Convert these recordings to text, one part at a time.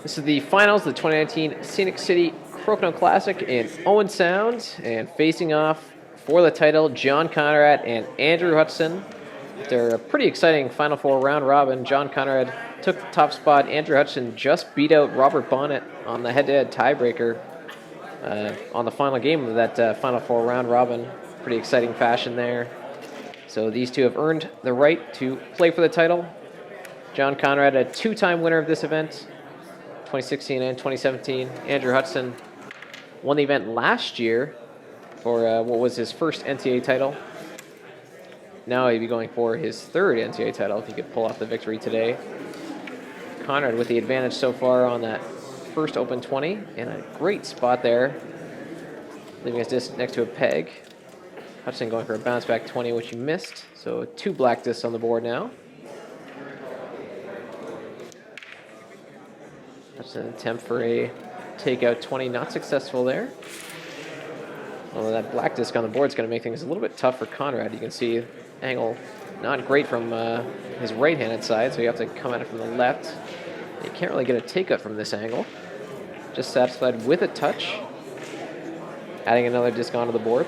This is the finals of the 2019 Scenic City Crokinole Classic in Owen Sound, and facing off for the title, John Conrad and Andrew Hutchinson. After a pretty exciting Final Four round robin, John Conrad took the top spot. Andrew Hutchinson just beat out Robert Bonnet on the head-to-head tiebreaker on the final game of that Final Four round robin. Pretty exciting fashion there. So these two have earned the right to play for the title. John Conrad, a two-time winner of this event, 2016 and 2017. Andrew Hutchinson won the event last year for what was his first NCAA title. Now he'd be going for his third NCAA title if he could pull off the victory today. Conrad with the advantage so far on that first open 20, and a great spot there, leaving us just next to a peg. Hutchinson going for a bounce back 20, which he missed. So two black discs on the board now. That's an attempt for a takeout 20, not successful there. Although that black disc on the board is going to make things a little bit tough for Conrad. You can see angle not great from his right-handed side, so you have to come at it from the left. You can't really get a takeout from this angle. Just satisfied with a touch. Adding another disc onto the board.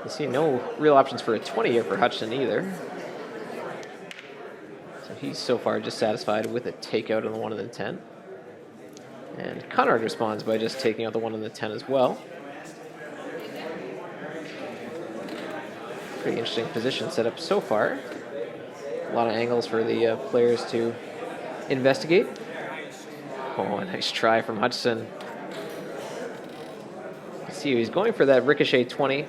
You see no real options for a 20 here for Hutchinson either. So he's so far just satisfied with a takeout on the 1 and the 10. And Conrad responds by just taking out the 1 and the 10 as well. Pretty interesting position set up so far. A lot of angles for the players to investigate. Oh, a nice try from Hutchinson. See, he's going for that ricochet 20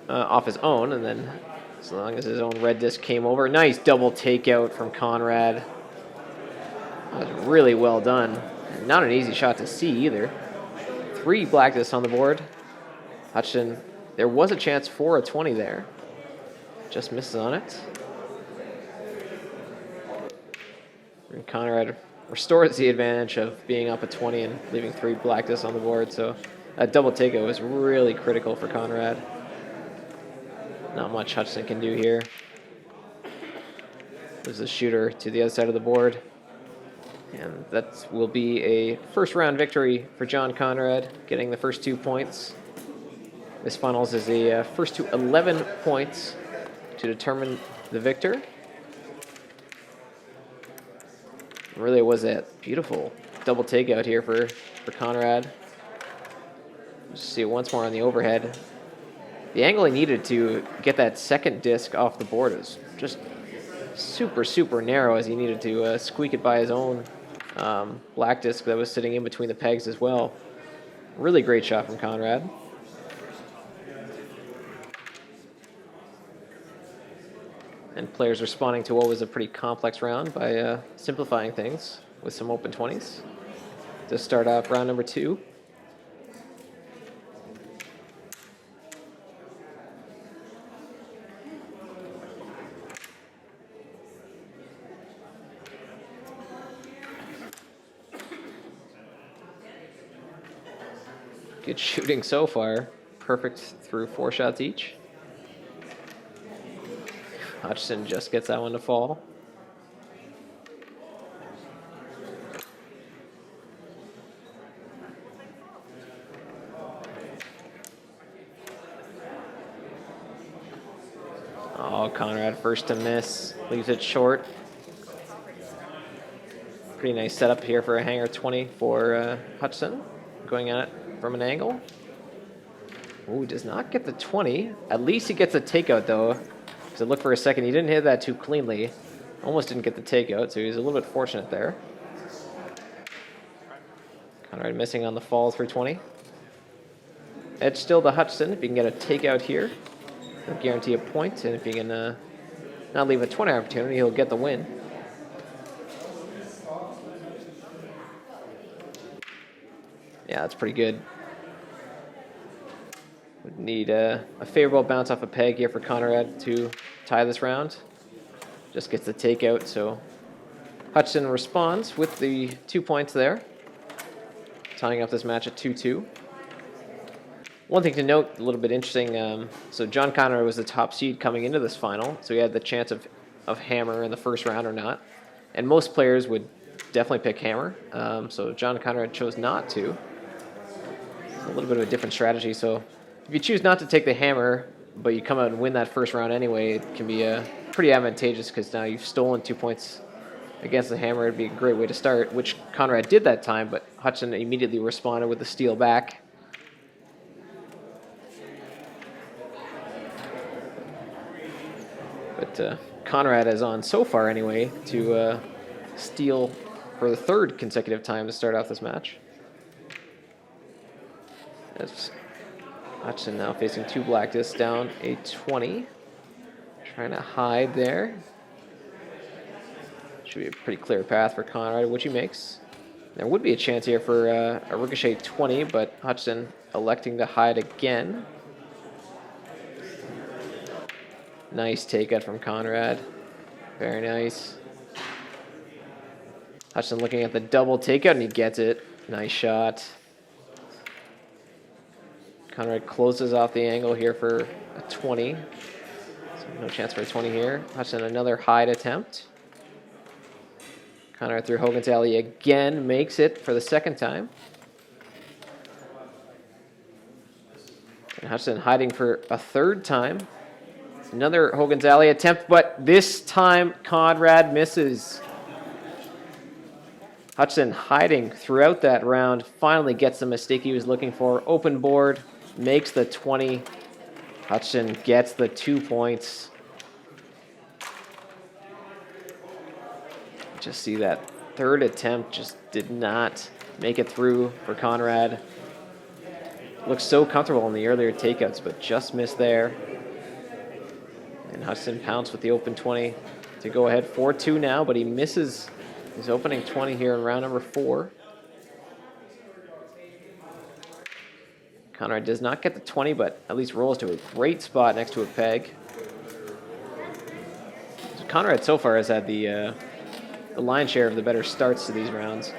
off his own, and then as long as his own red disc came over. Nice double takeout from Conrad. That was really well done. Not an easy shot to see either. 3 black discs on the board. Hutchinson, there was a chance for a 20 there. Just misses on it. And Conrad restores the advantage of being up a 20 and leaving 3 black discs on the board. So that double takeout was really critical for Conrad. Not much Hutchinson can do here. There's a shooter to the other side of the board. And that will be a first round victory for John Conrad, getting the first 2 points. This finals is a first to 11 points to determine the victor. Really was a beautiful double takeout here for Conrad. Just see it once more on the overhead. The angle he needed to get that second disc off the board is just super narrow, as he needed to squeak it by his own black disc that was sitting in between the pegs as well. Really great shot from Conrad. And players responding to what was a pretty complex round by simplifying things with some open 20s to start off round number 2. Good shooting so far. Perfect through 4 shots each. Hutchinson just gets that one to fall. Oh, Conrad first to miss. Leaves it short. Pretty nice setup here for a hanger 20 for Hutchinson. Going at it from an angle. Ooh, does not get the 20. At least he gets a takeout though. So look for a second, he didn't hit that too cleanly. Almost didn't get the takeout, so he's a little bit fortunate there. Conrad missing on the fall through 20. Edge still to Hutchinson. If he can get a takeout here, he'll guarantee a point. And if he can not leave a 20 opportunity, he'll get the win. Yeah, that's pretty good. Would need a favorable bounce off a peg here for Conrad to tie this round. Just gets the takeout, so Hutchinson responds with the 2 points there, tying up this match at 2-2. One thing to note, a little bit interesting, so John Conrad was the top seed coming into this final, so he had the chance of hammer in the first round or not. And most players would definitely pick hammer, so John Conrad chose not to. A little bit of a different strategy, so if you choose not to take the hammer, but you come out and win that first round anyway, it can be pretty advantageous because now you've stolen 2 points against the hammer. It'd be a great way to start, which Conrad did that time, but Hutchinson immediately responded with the steal back. But Conrad is on so far anyway to steal for the third consecutive time to start off this match. As Hutchinson now facing 2 black discs down a 20. Trying to hide there. Should be a pretty clear path for Conrad, which he makes. There would be a chance here for a ricochet 20, but Hutchinson electing to hide again. Nice takeout from Conrad. Very nice. Hutchinson looking at the double takeout, and he gets it. Nice shot. Conrad closes off the angle here for a 20. So no chance for a 20 here. Hutchinson another hide attempt. Conrad through Hogan's Alley again, makes it for the second time. And Hutchinson hiding for a third time. Another Hogan's Alley attempt, but this time Conrad misses. Hutchinson hiding throughout that round, finally gets the mistake he was looking for. Open board, makes the 20. Hutchinson gets the 2 points. Just see that third attempt just did not make it through for Conrad. Looked so comfortable in the earlier takeouts, but just missed there. And Hutchinson pounced with the open 20 to go ahead 4-2 now, but he misses his opening 20 here in round number 4. Conrad does not get the 20, but at least rolls to a great spot next to a peg. So Conrad so far has had the lion's share of the better starts to these rounds,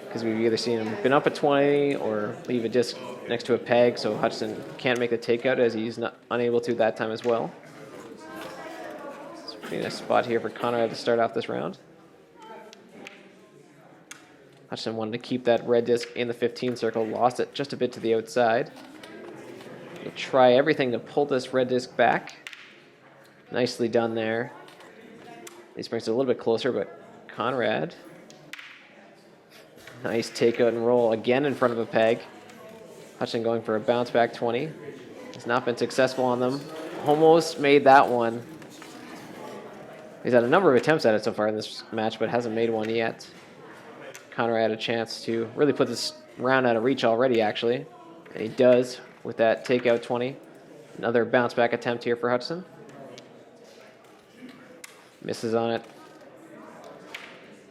because we've either seen him been up a 20 or leave a disc next to a peg, so Hutchinson can't make the takeout as he's unable to that time as well. It's a pretty nice spot here for Conrad to start off this round. Hutchinson wanted to keep that red disc in the 15 circle, lost it just a bit to the outside. He'll try everything to pull this red disc back. Nicely done there. This brings it a little bit closer, but Conrad, nice takeout and roll again in front of a peg. Hutchinson going for a bounce back 20. Has not been successful on them. Almost made that one. He's had a number of attempts at it so far in this match, but hasn't made one yet. Conrad had a chance to really put this round out of reach already, actually. And he does with that takeout 20. Another bounce back attempt here for Hutchinson. Misses on it.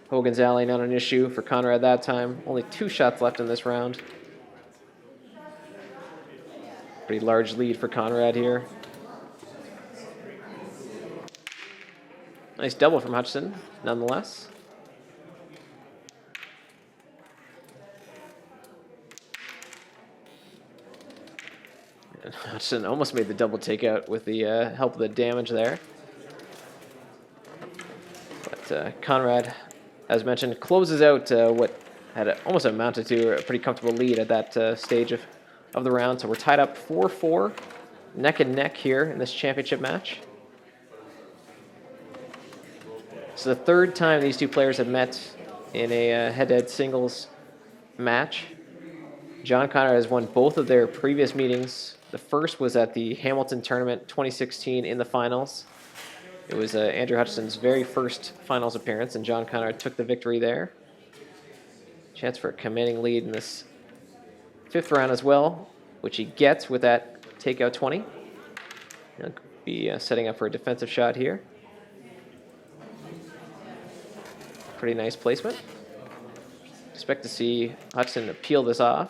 Hogan's Alley, not an issue for Conrad that time. Only 2 shots left in this round. Pretty large lead for Conrad here. Nice double from Hutchinson, nonetheless. And Hutchinson almost made the double takeout with the help of the damage there. But Conrad, as mentioned, closes out what had almost amounted to a pretty comfortable lead at that stage of the round. So we're tied up 4-4, neck and neck here in this championship match. So the third time these two players have met in a head-to-head singles match. John Conrad has won both of their previous meetings. The first was at the Hamilton Tournament 2016 in the finals. It was Andrew Hutchinson's very first finals appearance, and John Conrad took the victory there. Chance for a commanding lead in this 5th round as well, which he gets with that takeout 20. He'll be setting up for a defensive shot here. Pretty nice placement. Expect to see Hutchinson peel this off.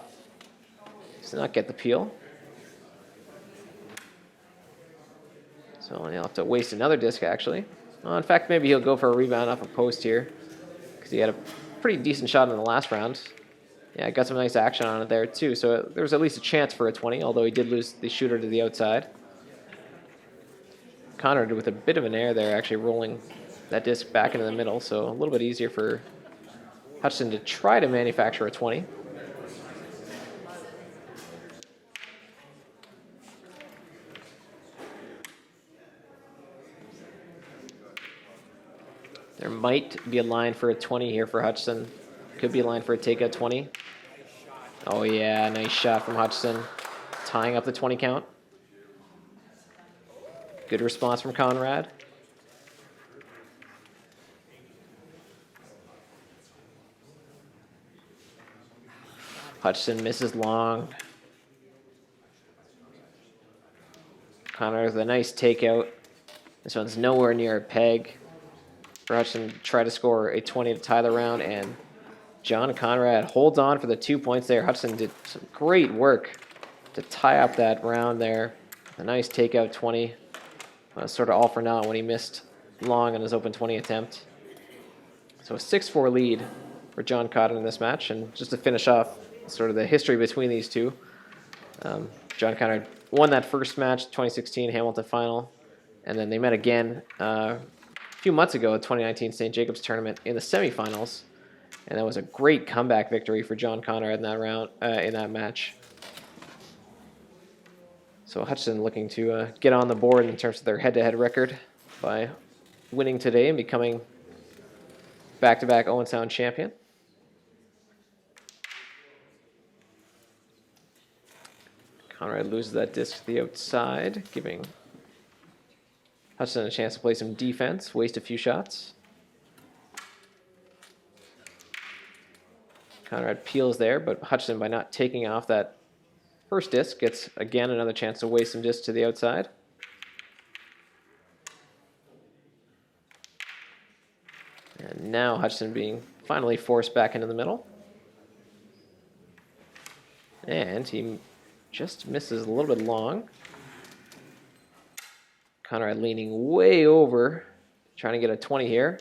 Does not get the peel. So he'll have to waste another disc, actually. Well, in fact, maybe he'll go for a rebound off a post here, because he had a pretty decent shot in the last round. Yeah, got some nice action on it there, too. So there was at least a chance for a 20, although he did lose the shooter to the outside. Conrad with a bit of an error there, actually rolling that disc back into the middle, so a little bit easier for Hutchinson to try to manufacture a 20. There might be a line for a 20 here for Hutchinson. Could be a line for a takeout 20. Oh yeah, nice shot from Hutchinson, tying up the 20 count. Good response from Conrad. Hutchinson misses long. Conrad with a nice takeout. This one's nowhere near a peg. For Hutchinson to try to score a 20 to tie the round, and John Conrad holds on for the 2 points there. Hutchinson did some great work to tie up that round there. A nice takeout 20. Sort of all for naught when he missed long on his open 20 attempt. So a 6-4 lead for John Conrad in this match. And just to finish off sort of the history between these two, John Conrad won that first match, 2016 Hamilton final. And then they met again a few months ago at 2019 St. Jacobs tournament in the semifinals. And that was a great comeback victory for John Conrad in that round, in that match. So Hutchinson looking to get on the board in terms of their head-to-head record by winning today and becoming back-to-back Owen Sound champion. Conrad loses that disc to the outside, giving Hutchinson a chance to play some defense, waste a few shots. Conrad peels there, but Hutchinson, by not taking off that first disc, gets again another chance to waste some discs to the outside. And now Hutchinson being finally forced back into the middle. And he just misses a little bit long. Conrad leaning way over, trying to get a 20 here.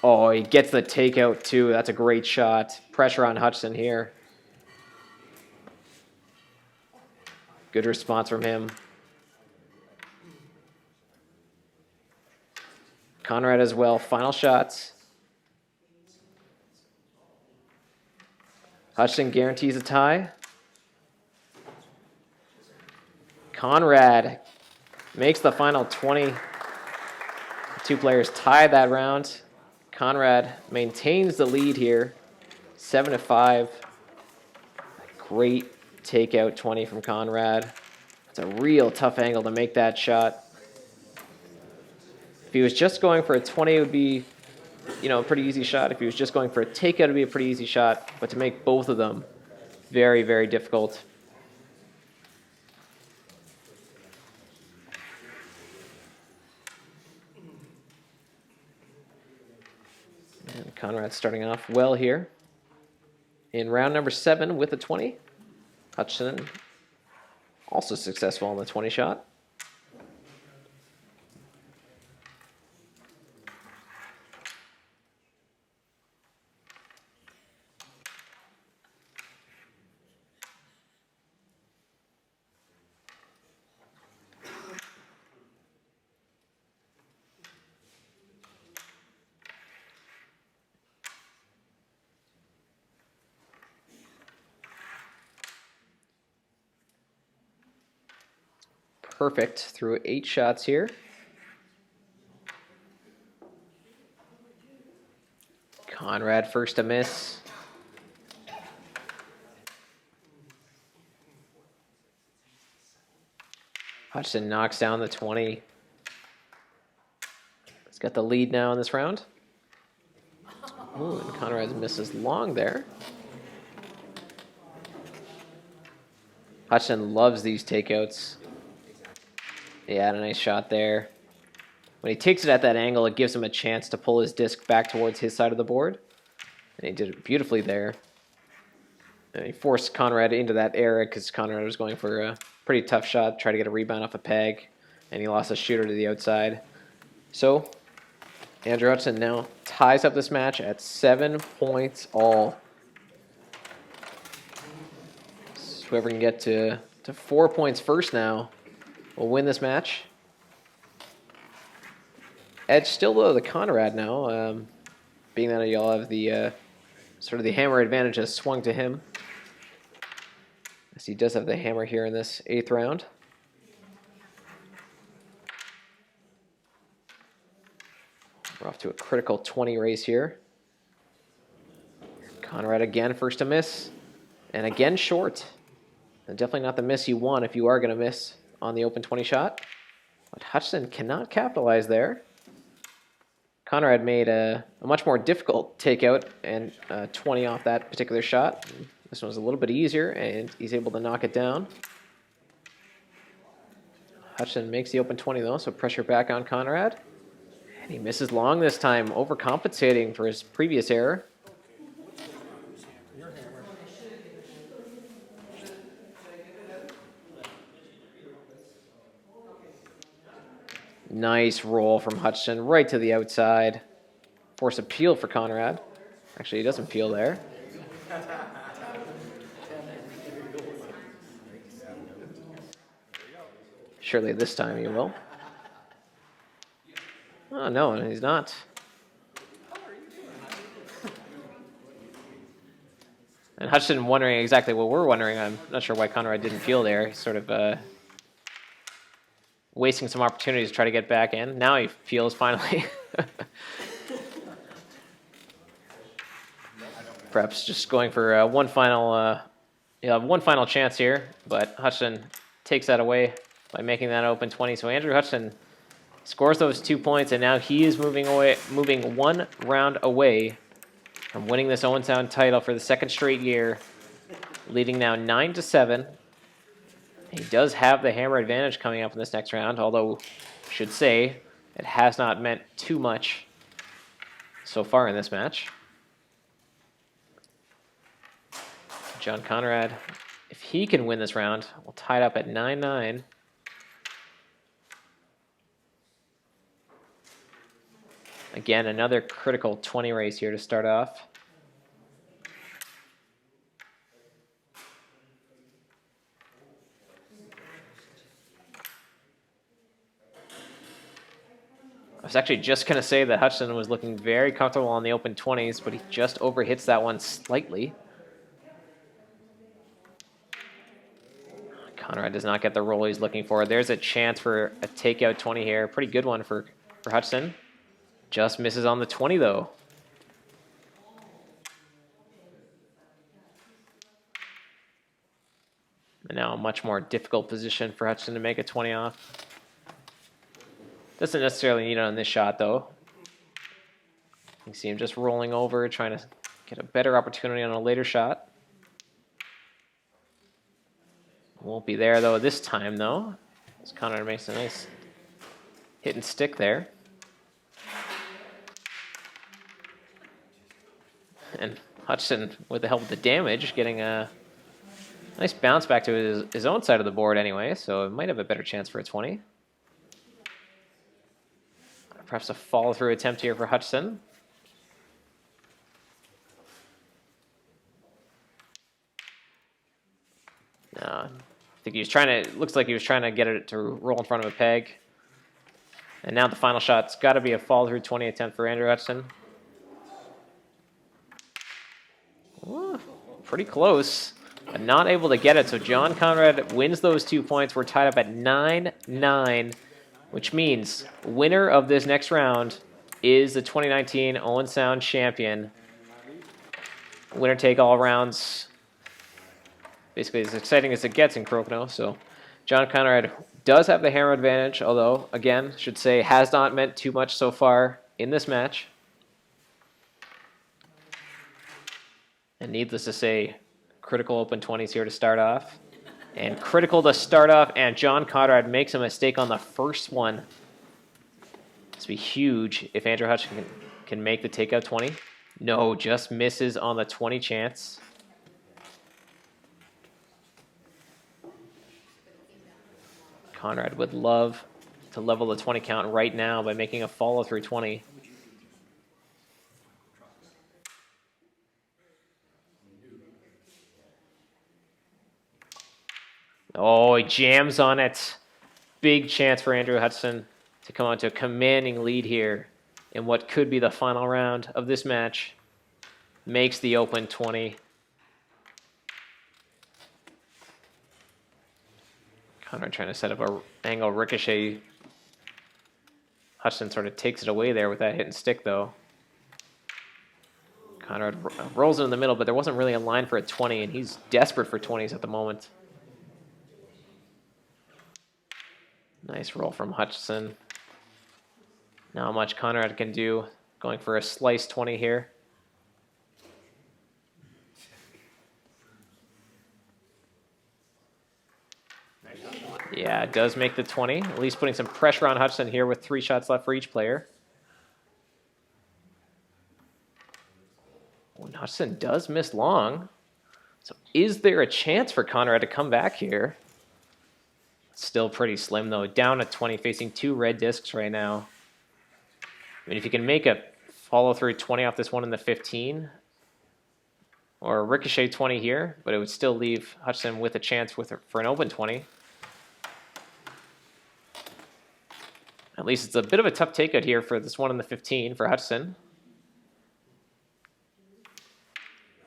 Oh, he gets the takeout too. That's a great shot. Pressure on Hutchinson here. Good response from him. Conrad as well. Final shots. Hutchinson guarantees a tie. Conrad makes the final 20. The two players tie that round. Conrad maintains the lead here, 7-5. Great takeout 20 from Conrad. It's a real tough angle to make that shot. If he was just going for a 20, it would be, a pretty easy shot. If he was just going for a takeout, it would be a pretty easy shot. But to make both of them, very, very difficult. And Conrad starting off well here. In round number 7 with a 20. Hutchinson also successful on the 20 shot. Perfect through 8 shots here. Conrad first to miss. Hutchinson knocks down the 20. He's got the lead now in this round. Ooh, and Conrad misses long there. Hutchinson loves these takeouts. Yeah, a nice shot there. When he takes it at that angle, it gives him a chance to pull his disc back towards his side of the board. And he did it beautifully there. And he forced Conrad into that error because Conrad was going for a pretty tough shot, try to get a rebound off a peg, and he lost a shooter to the outside. So, Andrew Hutchinson now ties up this match at 7 points all. So whoever can get to 4 points first now will win this match. Edge still though the Conrad now, being that y'all have the sort of the hammer advantage has swung to him. As he does have the hammer here in this 8th round. We're off to a critical 20 race here. Conrad again, first to miss. And again short. And definitely not the miss you want if you are going to miss on the open 20 shot. But Hutchinson cannot capitalize there. Conrad made a much more difficult takeout and 20 off that particular shot. This one was a little bit easier, and he's able to knock it down. Hutchinson makes the open 20, though, so pressure back on Conrad. And he misses long this time, overcompensating for his previous error. Nice roll from Hutchinson right to the outside. Force appeal for Conrad. Actually, he doesn't peel there. Surely this time he will. Oh, no, he's not. And Hutchinson wondering exactly what we're wondering. I'm not sure why Conrad didn't peel there. He's sort of wasting some opportunities to try to get back in. Now he peels finally. Perhaps just going for one final chance here, but Hutchinson takes that away by making that open 20. So Andrew Hutchinson scores those 2 points, and now he is moving 1 round away from winning this Owen Sound title for the 2nd straight year, leading now 9-7. He does have the hammer advantage coming up in this next round, although I should say it has not meant too much so far in this match. John Conrad, if he can win this round, will tie it up at 9-9. Again, another critical 20 race here to start off. I was actually just going to say that Hutchinson was looking very comfortable on the open 20s, but he just overhits that one slightly. Conrad does not get the roll he's looking for. There's a chance for a takeout 20 here. Pretty good one for Hutchinson. Just misses on the 20, though. And now a much more difficult position for Hutchinson to make a 20 off. Doesn't necessarily need it on this shot, though. You see him just rolling over, trying to get a better opportunity on a later shot. Won't be there, though, this time, though. As Conrad makes a nice hit and stick there. And Hutchinson, with the help of the damage, getting a nice bounce back to his own side of the board anyway, so it might have a better chance for a 20. Perhaps a follow-through attempt here for Hutchinson. No, I think he was trying to, it looks like he was trying to get it to roll in front of a peg. And now the final shot's got to be a follow-through 20 attempt for Andrew Hutchinson. Ooh, pretty close, but not able to get it. So John Conrad wins those 2 points. We're tied up at 9-9, which means winner of this next round is the 2019 Owen Sound champion. Winner take all rounds. Basically as exciting as it gets in Crokinole. So John Conrad does have the hammer advantage, although, again, should say has not meant too much so far in this match. And needless to say, critical open 20s here to start off. And critical to start off, and John Conrad makes a mistake on the first one. This would be huge if Andrew Hutchinson can make the takeout 20. No, just misses on the 20 chance. Conrad would love to level the 20 count right now by making a follow-through 20. he jams on it. Big chance for Andrew Hutchinson to come on to a commanding lead here in what could be the final round of this match. Makes the open 20. Conrad trying to set up a angle ricochet. Hutchinson sort of takes it away there with that hit and stick, though. Conrad rolls it in the middle, but there wasn't really a line for a 20, and he's desperate for 20s at the moment. Nice roll from Hutchinson. Not much Conrad can do, going for a slice 20 here. Yeah, it does make the 20, at least putting some pressure on Hutchinson here with 3 shots left for each player. Oh, and Hutchinson does miss long. So is there a chance for Conrad to come back here? Still pretty slim, though. Down at 20, facing 2 red discs right now. I mean, if you can make a follow-through 20 off this one in the 15, or a ricochet 20 here, but it would still leave Hutchinson with a chance for an open 20. At least it's a bit of a tough takeout here for this one in the 15 for Hutchinson.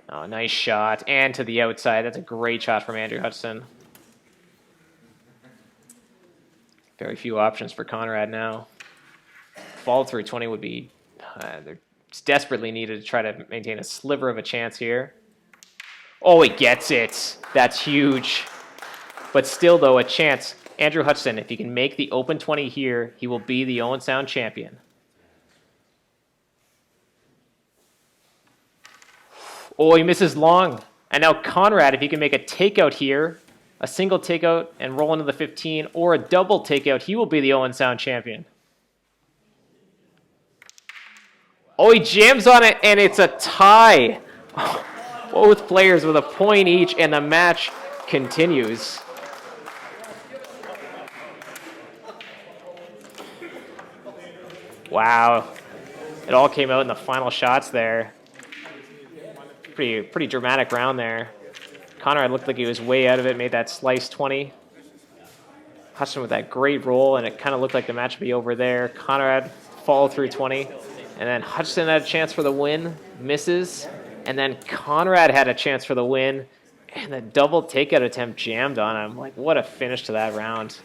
Oh, nice shot. And to the outside. That's a great shot from Andrew Hutchinson. Very few options for Conrad now. Fall through 20 would be... they're desperately needed to try to maintain a sliver of a chance here. Oh, he gets it. That's huge. But still, though, a chance. Andrew Hutchinson, if he can make the open 20 here, he will be the Owen Sound champion. Oh, he misses long. And now Conrad, if he can make a takeout here, a single takeout and roll into the 15, or a double takeout, he will be the Owen Sound champion. Oh, he jams on it, and it's a tie. Both players with a point each, and the match continues. Wow. It all came out in the final shots there. Pretty dramatic round there. Conrad looked like he was way out of it, made that slice 20. Hutchinson with that great roll, and it kind of looked like the match would be over there. Conrad followed through 20, and then Hutchinson had a chance for the win, misses, and then Conrad had a chance for the win, and the double takeout attempt jammed on him. Like, what a finish to that round.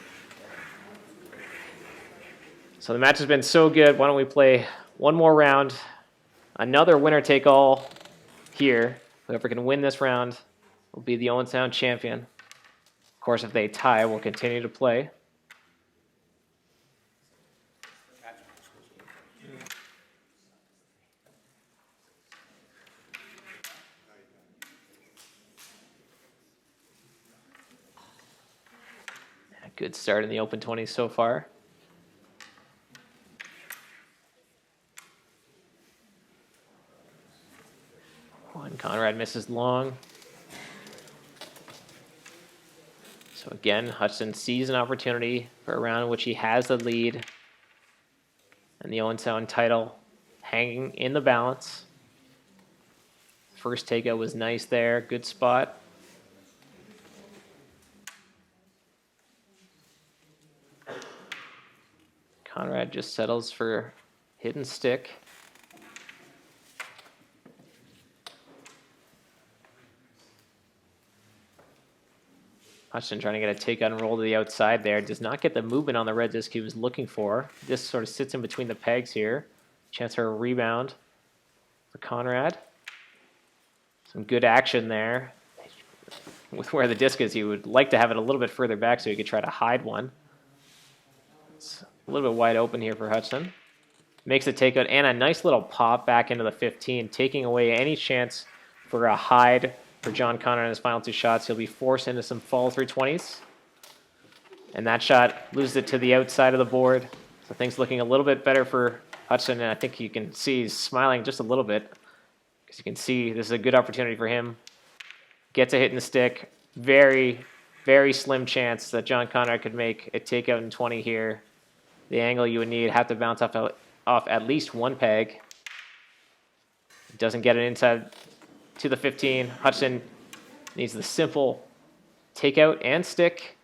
So the match has been so good. Why don't we play one more round? Another winner-take-all here. Whoever can win this round will be the Owen Sound champion. Of course, if they tie, we'll continue to play. A good start in the open 20s so far. And Conrad misses long. So again, Hutchinson sees an opportunity for a round in which he has the lead. And the Owen Sound title hanging in the balance. First takeout was nice there. Good spot. Conrad just settles for hidden stick. Hutchinson trying to get a takeout and roll to the outside there. Does not get the movement on the red disc he was looking for. This sort of sits in between the pegs here. Chance for a rebound for Conrad. Some good action there. With where the disc is, he would like to have it a little bit further back so he could try to hide one. It's a little bit wide open here for Hutchinson. Makes a takeout and a nice little pop back into the 15, taking away any chance for a hide for John Conrad in his final 2 shots. He'll be forced into some follow-through 20s. And that shot loses it to the outside of the board. So things looking a little bit better for Hutchinson, and I think you can see he's smiling just a little bit, because you can see this is a good opportunity for him. Gets a hit in the stick. Very, very slim chance that John Conrad could make a takeout in 20 here. The angle you would need, have to bounce off at least one peg. Doesn't get it inside to the 15. Hutchinson needs the simple takeout and stick.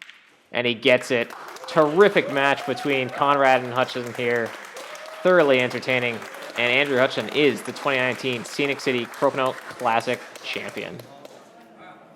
and he gets it. Terrific match between Conrad and Hutchinson here. Thoroughly entertaining. And Andrew Hutchinson is the 2019 Scenic City Crokinole Classic champion.